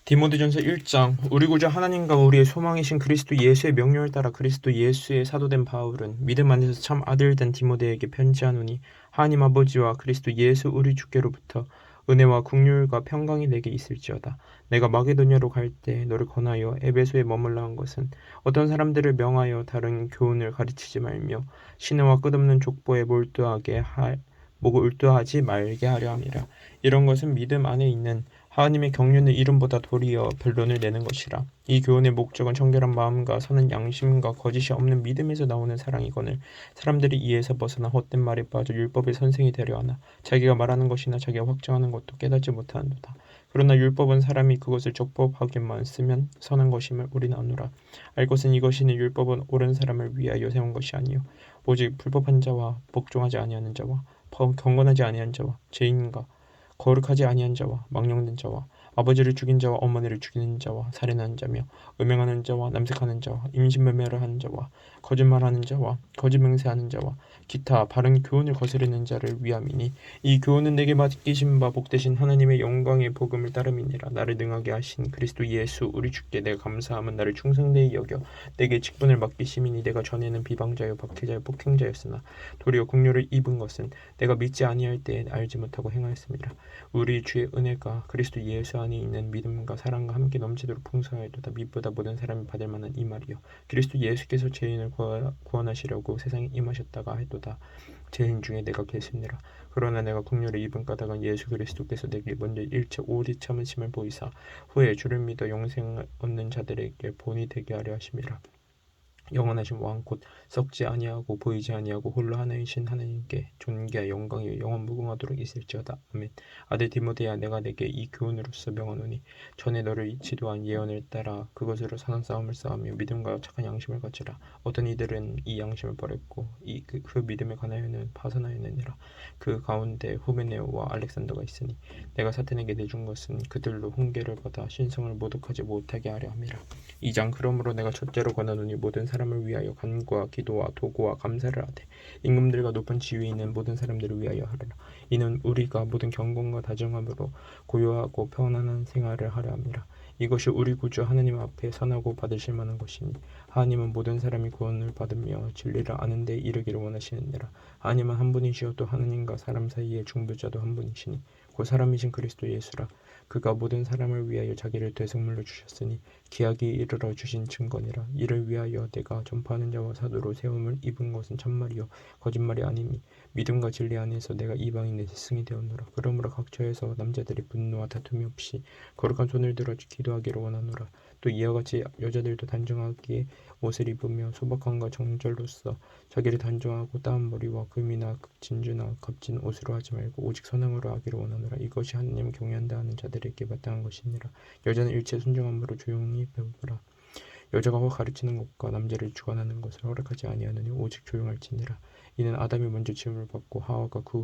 디모데전서 1장. 우리 구주 하나님과 우리의 소망이신 그리스도 예수의 명령을 따라 그리스도 예수의 사도된 바울은 믿음 안에서 참 아들 된 디모데에게 편지하노니, 하나님 아버지와 그리스도 예수 우리 주께로부터 은혜와 긍휼과 평강이 내게 있을지어다. 내가 마게도냐로 갈 때 너를 권하여 에베소에 머물라 한 것은 어떤 사람들을 명하여 다른 교훈을 가르치지 말며 신의와 끝없는 족보에 몰두하지 말게 하려 함이라. 이런 것은 믿음 안에 있는 하나님의 경륜의 이름보다 도리어 변론을 내는 것이라. 이 교훈의 목적은 정결한 마음과 선한 양심과 거짓이 없는 믿음에서 나오는 사랑이거늘, 사람들이 이에서 벗어나 헛된 말에 빠져 율법의 선생이 되려 하나 자기가 말하는 것이나 자기가 확정하는 것도 깨닫지 못하는도다. 그러나 율법은 사람이 그것을 적법하게만 쓰면 선한 것임을 우리는 아노라. 알 것은 이것이니 율법은 옳은 사람을 위하여 세운 것이 아니요 오직 불법한 자와 복종하지 아니하는 자와 경건하지 아니한 자와 죄인과 거룩하지 아니한 자와 망령된 자와 아버지를 죽인 자와 어머니를 죽이는 자와 살인하는 자며 음행하는 자와 남색하는 자와 임신매매를 하는 자와 거짓말하는 자와 거짓 맹세하는 자와 기타 바른 교훈을 거스르는 자를 위함이니, 이 교훈은 내게 맡기신 바 복되신 하나님의 영광의 복음을 따름이니라. 나를 능하게 하신 그리스도 예수 우리 주께 내가 감사함은 나를 충성되이 여겨 내게 직분을 맡기심이니, 내가 전에는 비방자요 박해자요 폭행자였으나 도리어 긍휼을 입은 것은 내가 믿지 아니할 때에 알지 못하고 행하였습니다. 우리 주의 은혜가 그리스도 예수 안에 있는 믿음과 사랑과 함께 넘치도록 풍성하여도다. 믿보다 모든 사람이 받을 만한 이 말이요 그리스도 예수께서 죄인을 구원하시려고 세상에 임하셨다가 하도다. 죄인 중에 내가 계십니라. 그러나 내가 긍휼을 입은 까닭은 예수 그리스도께서 내게 먼저 일체 오래 참으심을 보이사 후에 주를 믿어 영생을 얻는 자들에게 본이 되게 하려 하심이라. 영원하신 왕 곧 썩지 아니하고 보이지 아니하고 홀로 하나이신 하나님께 존귀와 영광이 영원 무궁하도록 있을지어다. 아멘. 아들 디모데야, 내가 내게 이 교훈으로서 명하노니, 전에 너를 지도한 예언을 따라 그것으로 선한 싸움을 싸우며 믿음과 착한 양심을 가지라. 어떤 이들은 이 양심을 버렸고 그 믿음에 관하여는 파선하였느니라. 그 가운데 후메네오와 알렉산더가 있으니 내가 사탄에게 내준 것은 그들로 훈계를 받아 신성을 모독하지 못하게 하려 함이라. 2장. 그러므로 내가 첫째로 권하노니, 모든 사람을 위하여 간구와 기도와 도구와 감사를 하되 임금들과 높은 지위에 있는 모든 사람들을 위하여 하리라. 이는 우리가 모든 경건과 다정함으로 고요하고 평안한 생활을 하려 함이라. 이것이 우리 구주 하나님 앞에 선하고 받으실 만한 것이니, 하나님은 모든 사람이 구원을 받으며 진리를 아는 데 이르기를 원하시느니라. 하나님은 한 분이시요 또 하나님과 사람 사이의 중보자도 한 분이시니 그 사람이신 그리스도 예수라. 그가 모든 사람을 위하여 자기를 대속물로 주셨으니 기약이 이르러 주신 증거니라. 이를 위하여 내가 전파하는 자와 사도로 세움을 입은 것은 참말이요 거짓말이 아니니, 믿음과 진리 안에서 내가 이방인의 스승이 되었노라. 그러므로 각처에서 남자들이 분노와 다툼이 없이 거룩한 손을 들어 기도하기를 원하노라. 또 이와 같이 여자들도 단정하게 옷을 입으며 소박함과 정절로써 자기를 단정하고 따은 머리와 금이나 진주나 값진 옷으로 하지 말고 오직 선함으로 하기를 원하노라. 이것이 하나님을 경외한다 하는 자들에게 마땅한 것이니라. 여자는 일체 순종함으로 조용히 배우라. 여자가 가르치는 것과 남자를 주관하는 것을 허락하지 아니하느니 오직 조용할지니라. 이는 아담이 먼저 지음을 받고 하와가 그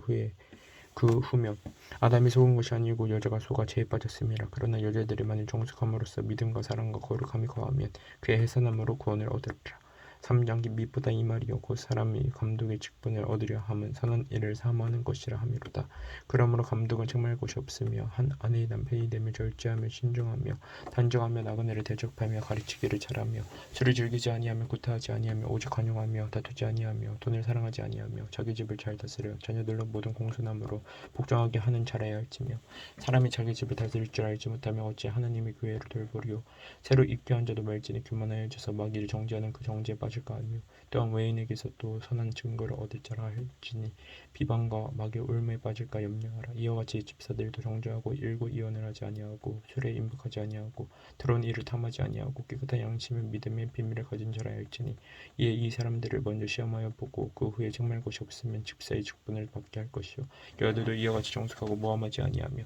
후며 아담이 속은 것이 아니고 여자가 속아 죄에 빠졌음이라. 그러나 여자들이 만일 정숙함으로써 믿음과 사랑과 거룩함이 거하면 그의 해산함으로 구원을 얻으리라. 3장. 밑보다 이 말이요 곧 사람이 감독의 직분을 얻으려 함은 선한 일을 사모하는 것이라 함이로다. 그러므로 감독은 책망할 것이 없으며 한 아내의 남편이 되며 절제하며 신중하며 단정하며 나그네를 대접하며 가르치기를 잘하며 술을 즐기지 아니하며 구타하지 아니하며 오직 관용하며 다투지 아니하며 돈을 사랑하지 아니하며 자기 집을 잘 다스려 자녀들로 모든 공손함으로 복종하게 하는 자라야 할지며, 사람이 자기 집을 다스릴 줄 알지 못하며 어찌 하나님의 교회를 돌보리요. 새로 입교한 자도 말지니 교만하여져서 마귀를 정죄하는 그 정죄에 빠질까 하며, 또한 외인에게서 또 선한 증거를 얻을 자라 할지니 비방과 마귀의 올무에 빠질까 염려하라. 이와 같이 집사들도 정죄하고 일고 이언을 하지 아니하고 술에 임박하지 아니하고 더러운 일을 탐하지 아니하고 깨끗한 양심의 믿음의 비밀을 가진 자라 할지니, 이에 이 사람들을 먼저 시험하여 보고 그 후에 책망할 것이 없으면 집사의 직분을 받게 할 것이요 여자들도 이와 같이 정숙하고 모함하지 아니하며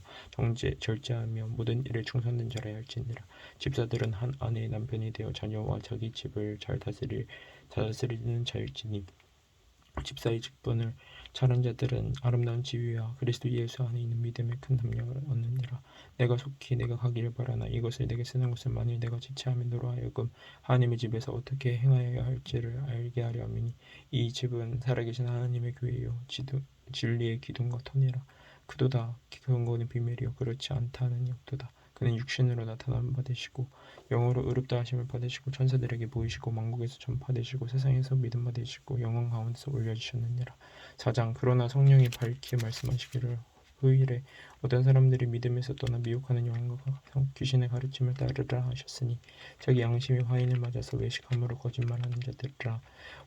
절제하며 모든 일에 충성된 자라 할지니라. 집사들은 한 아내의 남편이 되어 자녀와 자기 집을 잘 다스리는 자일지니, 집사의 직분을 잘한 자들은 아름다운 지위와 그리스도 예수 안에 있는 믿음의 큰 담력을 얻느니라. 내가 속히 내가 가기를 바라나 이것을 내게 쓰는 것은 만일 내가 지체하면 너로 하여금 하나님의 집에서 어떻게 행하여야 할지를 알게 하려 함이니, 이 집은 살아계신 하나님의 교회요 진리의 기둥과 터니라. 그도다. 근거는 비밀이요 그렇지 않다 하는 역도다. 그는 육신으로 나타남 받으시고 영으로 의롭다 하심을 받으시고 천사들에게 보이시고 만국에서 전파되시고 세상에서 믿음 받으시고 영원 가운데서 올려주셨느니라. 4장 그러나 성령이 밝히 말씀하시기를 후일에 어떤 사람들이 믿음에서 떠나 미혹하는 영과 귀신의 가르침을 따르라 하셨으니 자기 양심이 화인을 맞아서 외식함으로 거짓말하는 자들이라.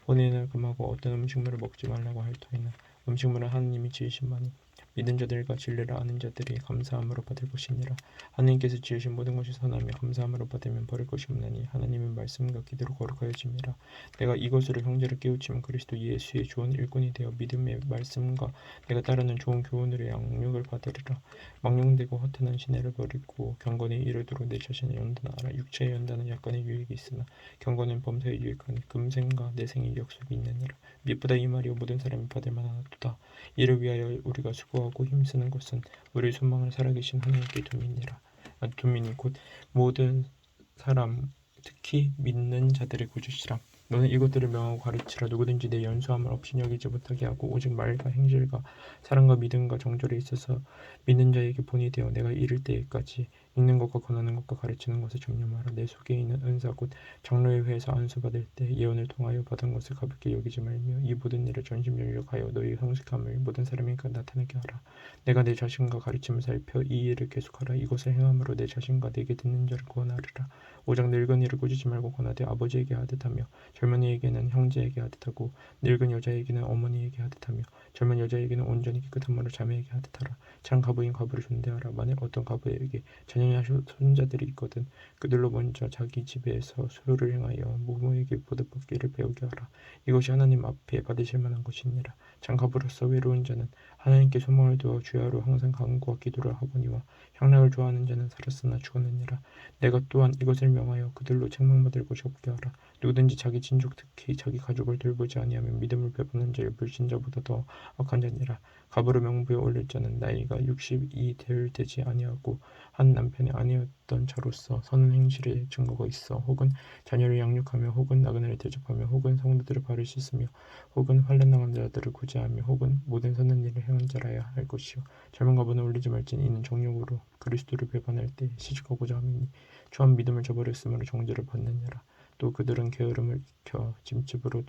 본인을 금하고 어떤 음식물을 먹지 말라고 할 터이나 음식물은 하느님이 지으신 바니 믿은 자들과 진리를 아는 자들이 감사함으로 받을 것이니라. 하느님께서 지으신 모든 것이 선하며 감사함으로 받으면 버릴 것이 없나니 하나님의 말씀과 기도로 거룩하여짐이라. 내가 이것으로 형제를 깨우치면 그리스도 예수의 좋은 일꾼이 되어 믿음의 말씀과 내가 따르는 좋은 교훈으로 양육을 받으리라. 망령되고 허탄한 시내를 버리고 경건에 이르도록 내 자신을 연단하라. 육체의 연단은 약간의 유익이 있으나 경건은 범사에 유익하니 금생과 내생의 역속이 있느니라. 미보다 이 말이 모든 사람이 받을 만하도다. 이를 위하여 우리가 수고하고 힘쓰는 것은 우리의 소망을 살아계신 하나님께 두민이 곧 모든 사람 특히 믿는 자들의 구주시라. 너는 이것들을 명하고 가르치라. 누구든지 내 연수함을 없이 여기지 못하게 하고 오직 말과 행실과 사랑과 믿음과 정절에 있어서 믿는 자에게 본이 되어 내가 이를 때까지 읽는 것과 권하는 것과 가르치는 것을 전념하라. 내 속에 있는 은사 곧 장로의 회에서 안수받을 때 예언을 통하여 받은 것을 가볍게 여기지 말며 이 모든 일을 전심전력하여 너희 성숙함을 모든 사람에게 나타내게 하라. 내가 내 자신과 가르침을 살펴 이 일을 계속하라. 이것을 행함으로 내 자신과 내게 듣는 자를 구원하리라. 오직 늙은이를 꾸짖지 말고 권하되 아버지에게 하듯하며 젊은이에게는 형제에게 하듯하고 늙은 여자에게는 어머니에게 하듯하며 젊은 여자에게는 온전히 깨끗한 말로 자매에게 하듯하라. 장 과부인 과부를 존대하라. 만일 어떤 과부에게 자녀냐 손자들이 있거든 그들로 먼저 자기 집에서 소유를 행하여 모모에게 보답받기를 배우게 하라. 이것이 하나님 앞에 받으실 만한 것이니라. 장 과부로서 외로운 자는 하나님께 소망을 두어 주야로 항상 간구와 기도를 하거니와 향락을 좋아하는 자는 살았으나 죽었느니라. 내가 또한 이것을 명하여 그들로 책망받을 것이 없게 하라. 누구든지 자기 친족 특히 자기 가족을 돌보지 아니하면 믿음을 배반한 자의 불신자보다 더 악한 자니라. 가부를 명부에 올릴 자는 나이가 60이 되지 아니하고 한 남편이 아니었던 자로서 선한 행실의 증거가 있어 혹은 자녀를 양육하며 혹은 나그네를 대접하며 혹은 성도들을 발을 씻으며 혹은 환난 당한 자들을 구제하며 혹은 모든 선한 일을 행한 자라야 할 것이요 젊은 가부는 올리지 말지니 이는 정욕으로 그리스도를 배반할 때 시집가고자 함이니 초한 믿음을 저버렸으므로 정죄를 받느니라. 또 그들은 게으름을 익혀 집집으로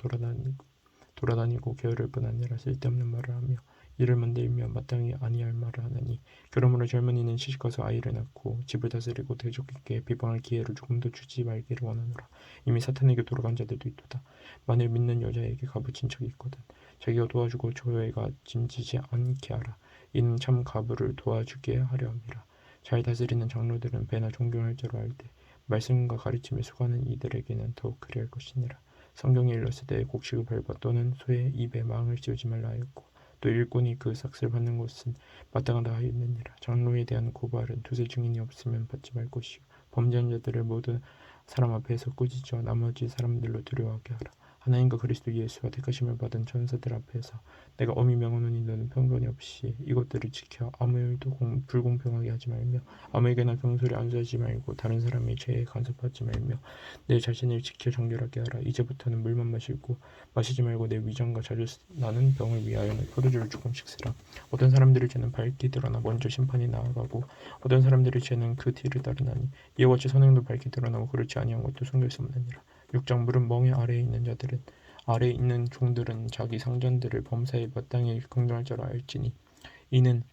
돌아다니고 게으를 뿐 아니라 쓸데없는 말을 하며 이를 만들며 마땅히 아니할 말을 하나니 그러므로 젊은이는 시집가서 아이를 낳고 집을 다스리고 대적에게 비방할 기회를 조금도 주지 말기를 원하노라. 이미 사탄에게 돌아간 자들도 있도다. 만일 믿는 여자에게 가부 친척이 있거든 자기가 도와주고 조회가 짐지지 않게 하라. 이는 참 가부를 도와주게 하려 함이라. 잘 다스리는 장로들은 배나 존경할 자로 할 때 말씀과 가르침에 수고하는 이들에게는 더욱 그리할 것이니라. 성경에 일렀으되 곡식을 밟아 또는 소의 입에 망을 씌우지 말라 하였고 또 일꾼이 그 삭슬 받는 것은 마땅하다 하였느니라. 장로에 대한 고발은 두세 증인이 없으면 받지 말 것이요 범죄한 자들을 모든 사람 앞에서 꾸짖어 나머지 사람들로 두려워하게 하라. 하나님과 그리스도 예수와 택하심을 받은 천사들 앞에서 내가 엄히 명하노니 너는 편견이 없이 이것들을 지켜 아무 일도 불공평하게 하지 말며 아무에게나 병소리 안수하지 말고 다른 사람의 죄에 간섭하지 말며 내 자신을 지켜 정결하게 하라. 이제부터는 물만 마시지 말고 내 위장과 자주 나는 병을 위하여는 포도주를 조금씩 쓰라. 어떤 사람들의 죄는 밝게 드러나 먼저 심판이 나아가고 어떤 사람들의 죄는 그 뒤를 따르나니 이와 같이 선행도 밝게 드러나고 그렇지 아니한 것도 숨길 수 없느니라. 6장 물은 멍에 아래에 있는 종들은 자기 상전들을 범사에 마땅히 긍정할 줄 알지니 이는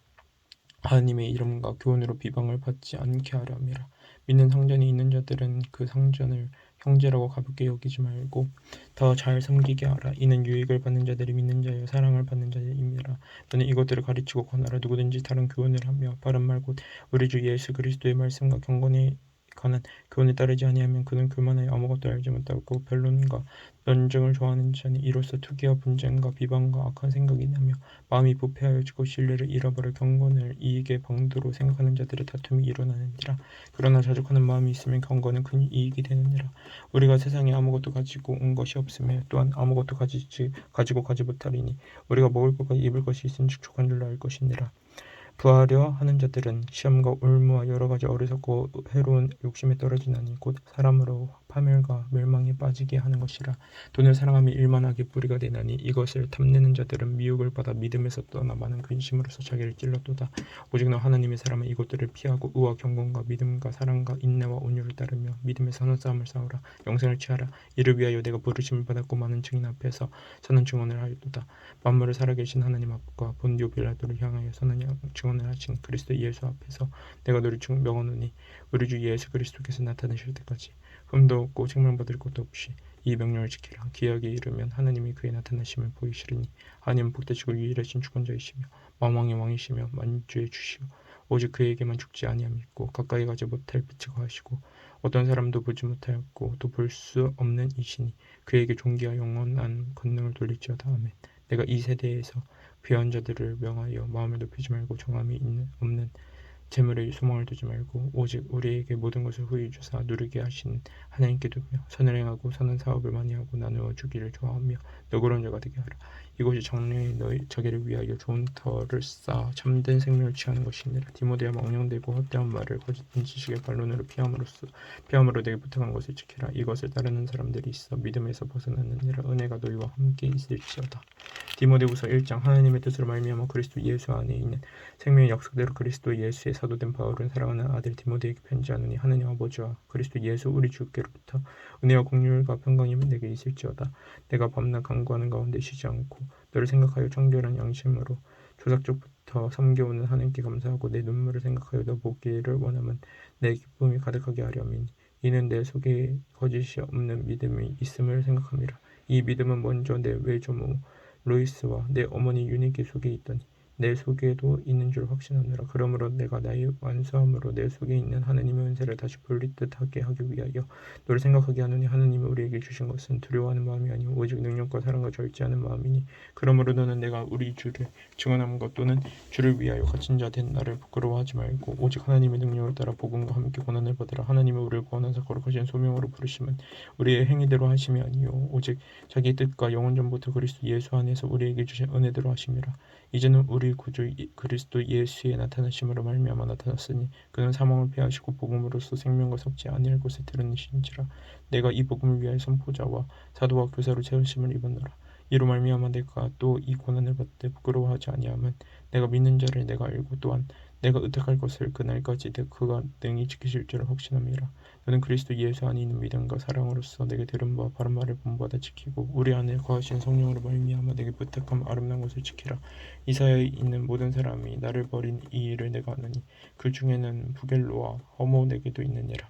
하나님의 이름과 교훈으로 비방을 받지 않게 하려 함이라. 믿는 상전이 있는 자들은 그 상전을 형제라고 가볍게 여기지 말고 더 잘 섬기게 하라. 이는 유익을 받는 자들이 믿는 자여 사랑을 받는 자임이라. 너는 이것들을 가르치고 권하라. 누구든지 다른 교훈을 하며 바른 말 곧 우리 주 예수 그리스도의 말씀과 경건에 관한 교훈에 따르지 아니하면 그는 교만하여 아무것도 알지 못하고 변론과 논증을 좋아하는 자니 이로써 투기와 분쟁과 비방과 악한 생각이 나며 마음이 부패하여지고 신뢰를 잃어버려 경건을 이익의 방도로 생각하는 자들의 다툼이 일어나느니라. 그러나 자족하는 마음이 있으면 경건은 큰 이익이 되느니라. 우리가 세상에 아무것도 가지고 온 것이 없으며 또한 아무것도 가지고 가지 못하리니 우리가 먹을 것과 입을 것이 있은즉 족한 줄로 알 것이니라. 부하려 하는 자들은 시험과 올무와 여러 가지 어리석고 해로운 욕심에 떨어지나니 곧 사람으로 파멸과 멸망에 빠지게 하는 것이라. 돈을 사랑함이 일만하게 뿌리가 되나니 이것을 탐내는 자들은 미혹을 받아 믿음에서 떠나 많은 근심으로서 자기를 찔렀도다. 오직 너 하나님의 사람은 이것들을 피하고 의와 경건과 믿음과 사랑과 인내와 온유를 따르며 믿음의 선한 싸움을 싸우라. 영생을 취하라. 이를 위하여 내가 부르심을 받았고 많은 증인 앞에서 선한 증언을 하였도다. 만물을 살아계신 하나님 앞과 본디오 빌라도를 향하여 선한 증언을 하신 그리스도 예수 앞에서 내가 너를 명하노니 우리 주 예수 그리스도께서 나타나실 때까지 흠도 없고 책망받을 것도 없이 이 명령을 지키라. 기약에 이르면 하나님이 그의 나타나심을 보이시리니 하나님은 복되시고 유일하신 주권자이시며 만왕의 왕이시며 만주의 주시오. 오직 그에게만 죽지 아니함이 있고 가까이 가지 못할 빛을 거하시고 어떤 사람도 보지 못하였고 또 볼 수 없는 이시니 그에게 존귀와 영원한 권능을 돌릴지어다. 아멘. 내가 이 세대에서 귀한 자들을 명하여 마음을 높이지 말고 정함이 없는 재물에 소망을 두지 말고 오직 우리에게 모든 것을 후히 주사 누리게 하시는 하나님께 두며 선을 행하고 선한 사업을 많이 하고 나누어 주기를 좋아하며 너그러운 자가 되게 하라. 이것이 정령이 너희 자기를 위하여 좋은 터를 쌓아 참된 생명을 취하는 것이니라. 디모데야 망령되고 헛되은 말을 거짓된 지식의 반론으로 피함으로 내게 부탁한 것을 지키라. 이것을 따르는 사람들이 있어 믿음에서 벗어나느니라. 은혜가 너희와 함께 있을지어다. 디모데후서 1장. 하나님의 뜻으로 말미암아 그리스도 예수 안에 있는 생명의 약속대로 그리스도 예수의 사도된 바울은 사랑하는 아들 디모데에게 편지하노니 하느님 아버지와 그리스도 예수 우리 주께로부터 은혜와 공률과 평강이 내게 있을지어다. 내가 밤낮 간구하는 가운데 쉬지 않고 너를 생각하여 청결한 양심으로 조상적부터 섬겨오는 하나님께 감사하고 내 눈물을 생각하여 너 보기를 원하면 내 기쁨이 가득하게 하려면 이는 내 속에 거짓이 없는 믿음이 있음을 생각함이라. 이 믿음은 먼저 내 외조모 로이스와 내 어머니 유니게 속에 있더니 내 속에도 있는 줄 확신하노라. 그러므로 내가 나의 완수함으로 내 속에 있는 하나님의 은혜를 다시 볼릿듯하게 하기 위하여 너를 생각하게 하노니 하나님이 우리에게 주신 것은 두려워하는 마음이 아니오 오직 능력과 사랑과 절제하는 마음이니 그러므로 너는 내가 우리 주를 증언한 것 또는 주를 위하여 갇힌 자 된 나를 부끄러워하지 말고 오직 하나님의 능력을 따라 복음과 함께 고난을 받으라. 하나님은 우리를 구원하사 거룩하신 소명으로 부르심은 우리의 행위대로 하심이 아니요 오직 자기 뜻과 영원 전부터 그리스도 예수 안에서 우리에게 주신 은혜대로 하심이라. 이제는 우리 구주 그리스도 예수의 나타나심으로 말미암아 나타났으니 그는 사망을 패하시고 복음으로써 생명과 섞지 아니할 곳에 들으신지라. 내가 이 복음을 위하여 선포자와 사도와 교사로 세우심을 입었노라. 이로 말미암아 내가 또 이 고난을 받되 부끄러워하지 아니함은 내가 믿는 자를 내가 알고 또한 내가 의탁할 것을 그날까지 그가 능히 지키실 줄을 확신함이라. 너는 그리스도 예수 안에 있는 믿음과 사랑으로서 내게 들은 바 바른 말을 본받아 지키고 우리 안에 거하신 성령으로 말미암아 내게 부탁한 아름다운 것을 지키라. 이사야에 있는 모든 사람이 나를 버린 이 일을 내가 아노니 그 중에는 부겔로와 허모네게도 있느니라.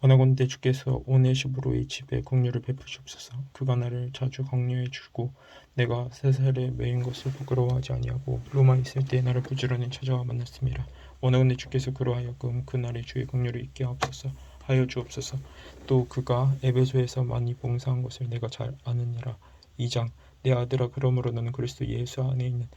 원하건대 주께서 오네시부로의 집에 긍휼을 베푸시옵소서. 그가 나를 자주 격려해 주고 내가 세살에 매인 것을 부끄러워하지 아니하고 로마에 있을 때 나를 부지런히 찾아와 만났음이라. 원하건대 주께서 그로 하여금 그 날에 주의 긍휼을 잊게 하여 주옵소서. 또 그가 에베소에서 많이 봉사한 것을 내가 잘 아느니라. 2장. 내 아들아 그러므로 너는 그리스도 예수 안에 있는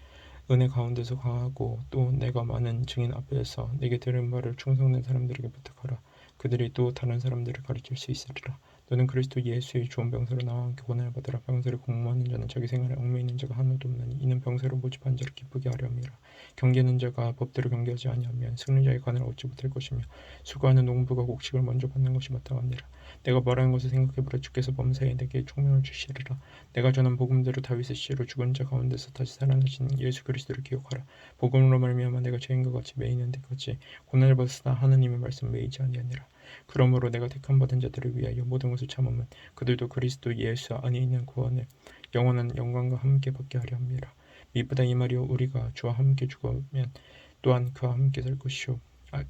은혜 가운데서 강하고 또 내가 많은 증인 앞에서 내게 들은 바를 충성된 사람들에게 부탁하라. 그들이 또 다른 사람들을 가르칠 수 있으리라. 너는 그리스도 예수의 좋은 병사로 나와 함께 고난을 받으라. 병사를 공모하는 자는 자기 생활에 얽매이는 자가 하나도 없나니 이는 병사로 모집한 자를 기쁘게 하려 함이라. 경계하는 자가 법대로 경계하지 아니하면 승리자의 관을 얻지 못할 것이며 수고하는 농부가 곡식을 먼저 받는 것이 마땅하니라. 내가 말하는 것을 생각해보라. 주께서 범사에 내게 총명을 주시리라. 내가 전한 복음대로 다윗의 씨로 죽은 자 가운데서 다시 살아나신 예수 그리스도를 기억하라. 복음으로 말미암아 내가 죄인과 같이 매이는 데까지 고난을 받았으나 하나님의 말씀 매이지 아니하니라. 그러므로 내가 택함 받은 자들을 위하여 모든 것을 참으면 그들도 그리스도 예수 안에 있는 구원을 영원한 영광과 함께 받게 하려 함이라. 미쁘다 이 말이요 우리가 주와 함께 죽으면 또한 그와 함께 살 것이요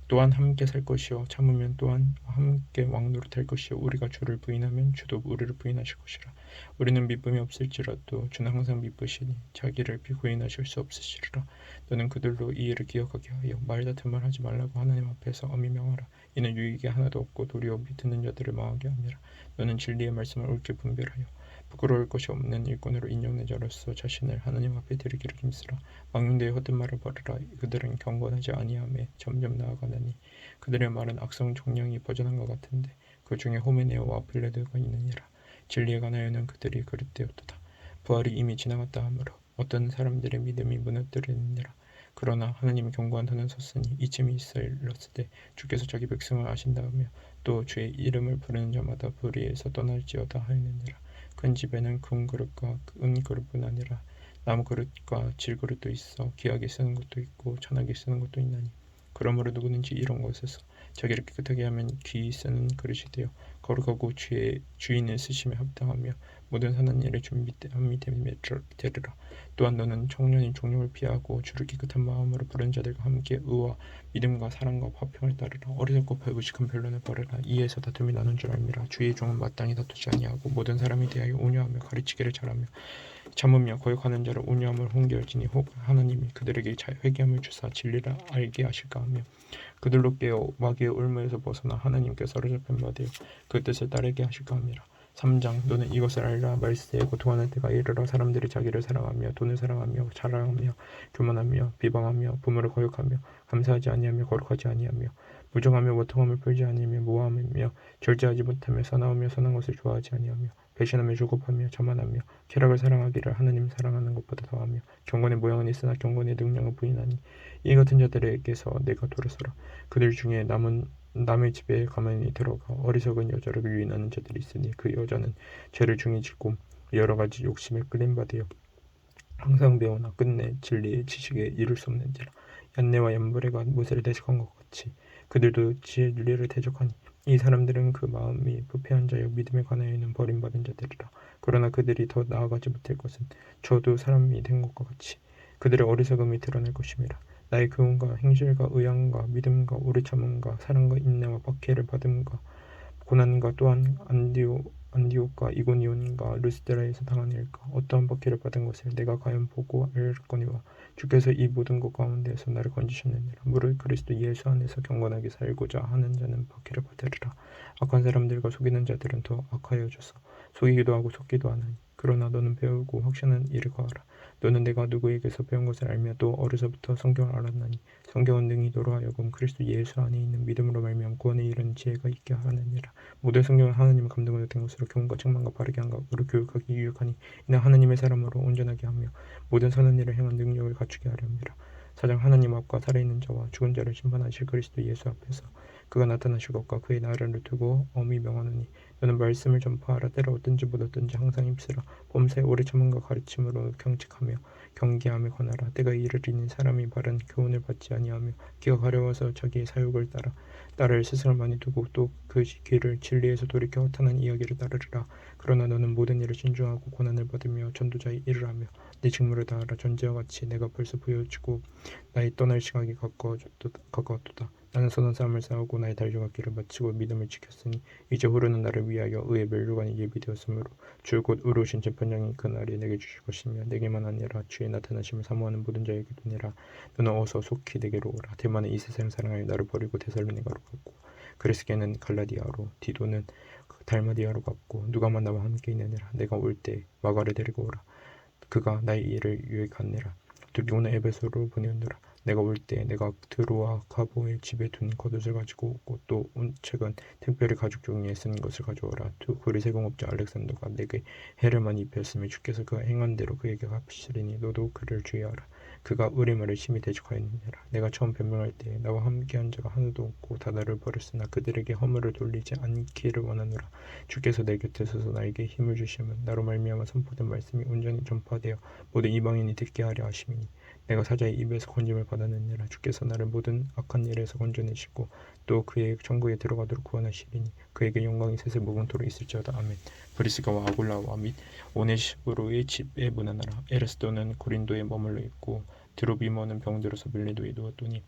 또한 함께 살 것이요 참으면 또한 함께 왕노릇할 것이요 우리가 주를 부인하면 주도 우리를 부인하실 것이라. 우리는 믿음이 없을지라도 주는 항상 믿으시니 자기를 부인하실 수 없으시리라. 너는 그들로 이 일을 기억하게 하여 말다툼을 하지 말라고 하나님 앞에서 엄히 명하라. 이는 유익이 하나도 없고 도리어 듣는 자들을 망하게 함이라. 너는 진리의 말씀을 옳게 분별하여 부끄러울 것이 없는 일꾼으로 인정된 자로서 자신을 하나님 앞에 드리기를 힘쓰라. 망령되이 헛된 말을 버리라. 그들은 경건하지 아니함에 점점 나아가나니 그들의 말은 악성 종량이 버전한 것 같은데 그 중에 호메네오와 빌레드가 있느니라. 진리에 관하여는 그들이 그릇되었도다. 부활이 이미 지나갔다 하므로 어떤 사람들의 믿음이 무너뜨리느니라. 그러나 하나님의 견고한 터는 섰으니 이쯤이 이르렀을 때 주께서 자기 백성을 아신다하며 또 주의 이름을 부르는 자마다 불의에서 떠날지어다 하였느니라. 큰 집에는 금 그릇과 은 그릇뿐 아니라 나무 그릇과 질 그릇도 있어 귀하게 쓰는 것도 있고 천하게 쓰는 것도 있나니 그러므로 누구든지 이런 것에서 자기를 깨끗하게 하면 귀히 쓰는 그릇이 되어 거룩하고 주인의 쓰심에 합당하며 모든 선한 일에 준비함이 되리라. 또한 너는 청년이 종욕을 피하고 주를 깨끗한 마음으로 부른 자들과 함께 의와 믿음과 사랑과 화평을 따르라. 어리석고 무식한 변론을 버려라. 이에서 다툼이 나는 줄 알미라. 주의 종은 마땅히 다투지 아니하고 모든 사람에 대하여 온유하며 가르치기를 잘하며 참으며 거역하는 자를 온유함을 홍기할지니 혹 하나님이 그들에게 회개함을 주사 진리를 알게 하실까 하며 그들로 깨어 마귀의 올무에서 벗어나 하나님께 사로잡힌 바 되어 그 뜻을 따르게 하실까 함이라. 3장 너는 이것을 알라. 말세에 고통하는 때가 이르러 사람들이 자기를 사랑하며 돈을 사랑하며 자랑하며 교만하며 비방하며 부모를 거역하며 감사하지 아니하며 거룩하지 아니하며 무정하며 원통함을 풀지 아니하며 모함하며 절제하지 못하며 사나우며 선한 것을 좋아하지 아니하며 배신하며 조급하며 자만하며 쾌락을 사랑하기를 하나님 사랑하는 것보다 더하며 경건의 모양은 있으나 경건의 능력은 부인하니 이 같은 자들에게서 내가 돌아서라. 그들 중에 남의 집에 가만히 들어가 어리석은 여자를 유인하는 자들이 있으니 그 여자는 죄를 중히 짓고 여러 가지 욕심에 끌린 바 되어 항상 배우나 끝내 진리의 지식에 이룰 수 없는지라. 얀네와 얀브레가 모세를 대적한 것 같이 그들도 지혜 윤리를 대적하니 이 사람들은 그 마음이 부패한 자여 믿음에 관하여는 버림받은 자들이라. 그러나 그들이 더 나아가지 못할 것은 저도 사람이 된 것과 같이 그들의 어리석음이 드러날 것임이라. 나의 교훈과 행실과 의향과 믿음과 오래 참음과 사랑과 인내와 박해를 받음과 고난과 또한 안디옥과 이고니온과 루스드라에서 당한 일과 어떠한 박해를 받은 것을 내가 과연 보고 알거니와 주께서 이 모든 것 가운데에서 나를 건지셨느니라. 무릇 그리스도 예수 안에서 경건하게 살고자 하는 자는 박해를 받으리라. 악한 사람들과 속이는 자들은 더 악하여져서 속이기도 하고 속기도 하나니 그러나 너는 배우고 확신하는 일을 거하라. 너는 내가 누구에게서 배운 것을 알며 또 어려서부터 성경을 알았나니 성경은 능히 너로 하여금 그리스도 예수 안에 있는 믿음으로 말미암아 구원에 이르는 지혜가 있게 하느니라. 모든 성경은 하나님의 감동으로 된 것으로 교훈과 책망과 바르게 한 것으로 교육하기 유익하니 이는 하나님의 사람으로 온전하게 하며 모든 선한 일을 행한 능력을 갖추게 하려 함이라. 4장 하나님 앞과 살아있는 자와 죽은 자를 심판하실 그리스도 예수 앞에서 그가 나타나실 것과 그의 나라를 두고 엄히 명하노니 너는 말씀을 전파하라. 때로 어떤지 못 어떤지 항상 힘쓰라. 범사에 오래 참음과 가르침으로 경책하며 경계하며 권하라. 때가 이르리니 사람이 바른 교훈을 받지 아니하며 귀가 가려워서 자기의 사욕을 따를 스승을 많이 두고 또 그 귀를 진리에서 돌이켜 허탄한 이야기를 따르리라. 그러나 너는 모든 일을 신중하고 고난을 받으며 전도자의 일을 하며 네 직무를 다하라. 전제와 같이 내가 벌써 보여주고 나의 떠날 시각이 가까웠도다. 나는 선한 싸움을 싸우고 나의 달려가기를 마치고 믿음을 지켰으니 이제 후로는 나를 위하여 의의 멸류관이 예비되었으므로 주 곧 의로우신 재판장이 그날에 내게 주실 것이며 내게만 아니라 주의 나타나심을 사모하는 모든 자에게도 니라. 너는 어서 속히 내게로 오라. 데마는 이 세상을 사랑하여 나를 버리고 데살로니가로 갔고 그레스게는 갈라디아로 디도는 달마디아로 갔고 누가만 나와 함께 있느니라. 내가 올 때 마가를 데리고 오라. 그가 나의 일을 유익하니라. 두기고는 에베소로 보내오느라. 내가 올 때 내가 드로아 가보의 집에 둔 겉옷을 가지고 오고 또 책은 특별히 가죽 종이에 쓴 것을 가져오라. 그리 세공업자 알렉산더가 내게 해를 많이 입혔으며 주께서 그가 행한 대로 그에게 갚으시리니 너도 그를 주의하라. 그가 우리 말을 심히 대적하였느니라. 내가 처음 변명할 때 나와 함께한 자가 하나도 없고 다 나를 버렸으나 그들에게 허물을 돌리지 않기를 원하노라. 주께서 내 곁에 서서 나에게 힘을 주시면 나로 말미암아 선포된 말씀이 온전히 전파되어 모든 이방인이 듣게 하려 하심이니 내가 사자의 입에서 건짐을 받았느니라. 주께서 나를 모든 악한 일에서 건져내시고 또 그의 천국에 들어가도록 구원하시리니 그에게 영광이 세세 무궁토록 있을지어다. 아멘. 브리스가와 아굴라와 및 오네시브로의 집에 문안하라. 에르스도는 고린도에 머물러 있고 드로비모는 병들어서 밀레도에 누웠더니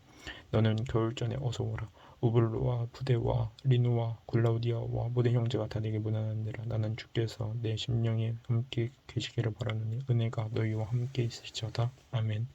너는 겨울전에 어서 오라. 우블로와 부데와 리누와 굴라우디아와 모든 형제가 다 내게 문안하느니라. 나는 주께서 내 심령에 함께 계시기를 바라노니 은혜가 너희와 함께 있을지어다. 아멘.